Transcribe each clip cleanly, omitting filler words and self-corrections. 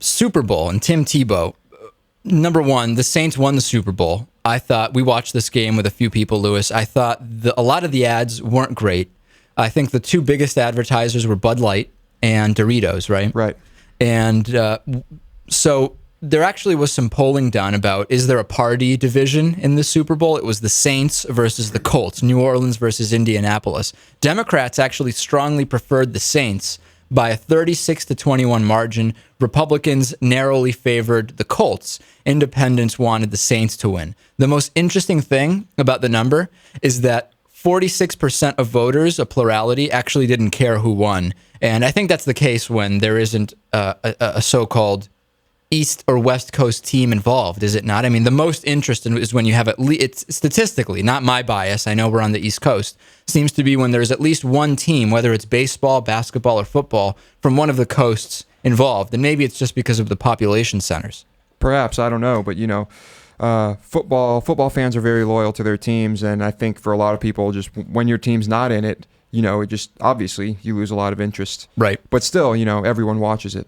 Super Bowl and Tim Tebow. Number one, the Saints won the Super Bowl. I thought, we watched this game with a few people, Lewis. I thought a lot of the ads weren't great. I think the two biggest advertisers were Bud Light and Doritos, right? Right. And so there actually was some polling done about, is there a party division in the Super Bowl? It was the Saints versus the Colts, New Orleans versus Indianapolis. Democrats actually strongly preferred the Saints by a 36-21 margin. Republicans narrowly favored the Colts. Independents wanted the Saints to win. The most interesting thing about the number is that 46% of voters, a plurality, actually didn't care who won. And I think that's the case when there isn't a so-called East or West Coast team involved, is it not? I mean, the most interest is when you have at least, it's statistically, not my bias, I know we're on the East Coast, seems to be when there's at least one team, whether it's baseball, basketball, or football, from one of the coasts involved. And maybe it's just because of the population centers. Perhaps, I don't know, but football fans are very loyal to their teams, and I think for a lot of people, just when your team's not in it, it just, obviously, you lose a lot of interest. Right. But still, everyone watches it.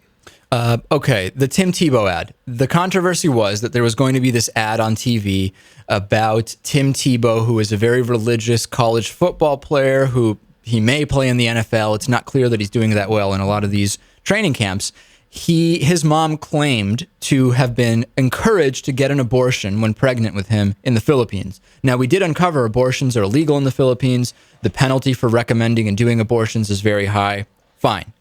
Okay, the Tim Tebow ad. The controversy was that there was going to be this ad on TV about Tim Tebow, who is a very religious college football player who he may play in the NFL. It's not clear that he's doing that well in a lot of these training camps. His mom claimed to have been encouraged to get an abortion when pregnant with him in the Philippines. Now, we did uncover abortions are illegal in the Philippines. The penalty for recommending and doing abortions is very high. Fine.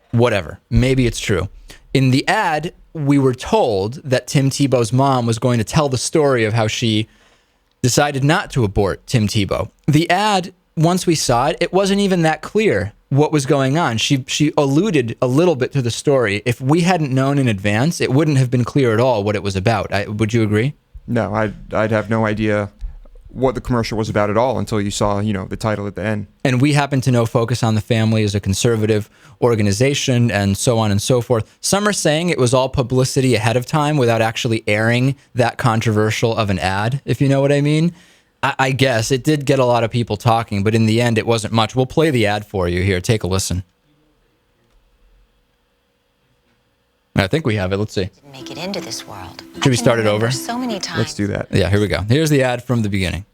Whatever. Maybe it's true. In the ad, we were told that Tim Tebow's mom was going to tell the story of how she decided not to abort Tim Tebow. The ad, once we saw it, it wasn't even that clear what was going on. She alluded a little bit to the story. If we hadn't known in advance, it wouldn't have been clear at all what it was about. Would you agree? No, I'd have no idea what the commercial was about at all until you saw, the title at the end. And we happen to know Focus on the Family is a conservative organization and so on and so forth. Some are saying it was all publicity ahead of time without actually airing that controversial of an ad, if you know what I mean. I guess it did get a lot of people talking, but in the end, it wasn't much. We'll play the ad for you here. Take a listen. I think we have it. Let's see. Didn't make it into this world. Should we start it over? So many times. Let's do that. Yeah, here we go. Here's the ad from the beginning.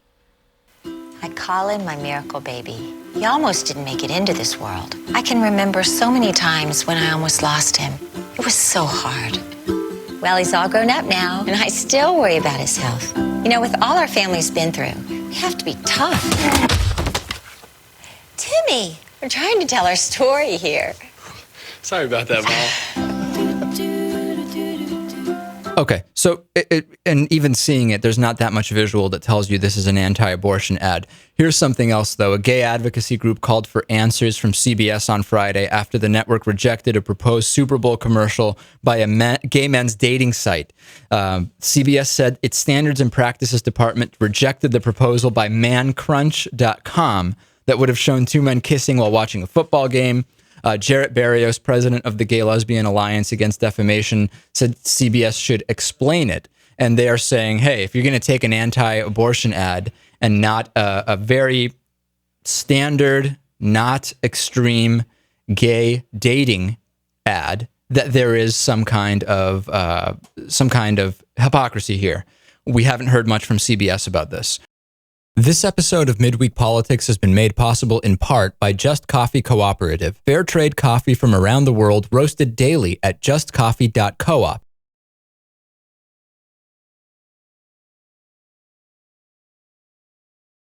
I call him my miracle baby. He almost didn't make it into this world. I can remember so many times when I almost lost him. It was so hard. Well, he's all grown up now, and I still worry about his health. With all our family's been through, we have to be tough. Timmy, we're trying to tell our story here. Sorry about that, Mom. Okay, so and even seeing it, there's not that much visual that tells you this is an anti-abortion ad. Here's something else, though. A gay advocacy group called for answers from CBS on Friday after the network rejected a proposed Super Bowl commercial by a gay men's dating site. CBS said its Standards and Practices Department rejected the proposal by mancrunch.com that would have shown two men kissing while watching a football game. Jarrett Barrios, president of the Gay Lesbian Alliance Against Defamation, said CBS should explain it. And they are saying, hey, if you're going to take an anti-abortion ad and not a very standard, not extreme gay dating ad, that there is some kind of hypocrisy here. We haven't heard much from CBS about this. This episode of Midweek Politics has been made possible in part by Just Coffee Cooperative, fair trade coffee from around the world roasted daily at justcoffee.coop.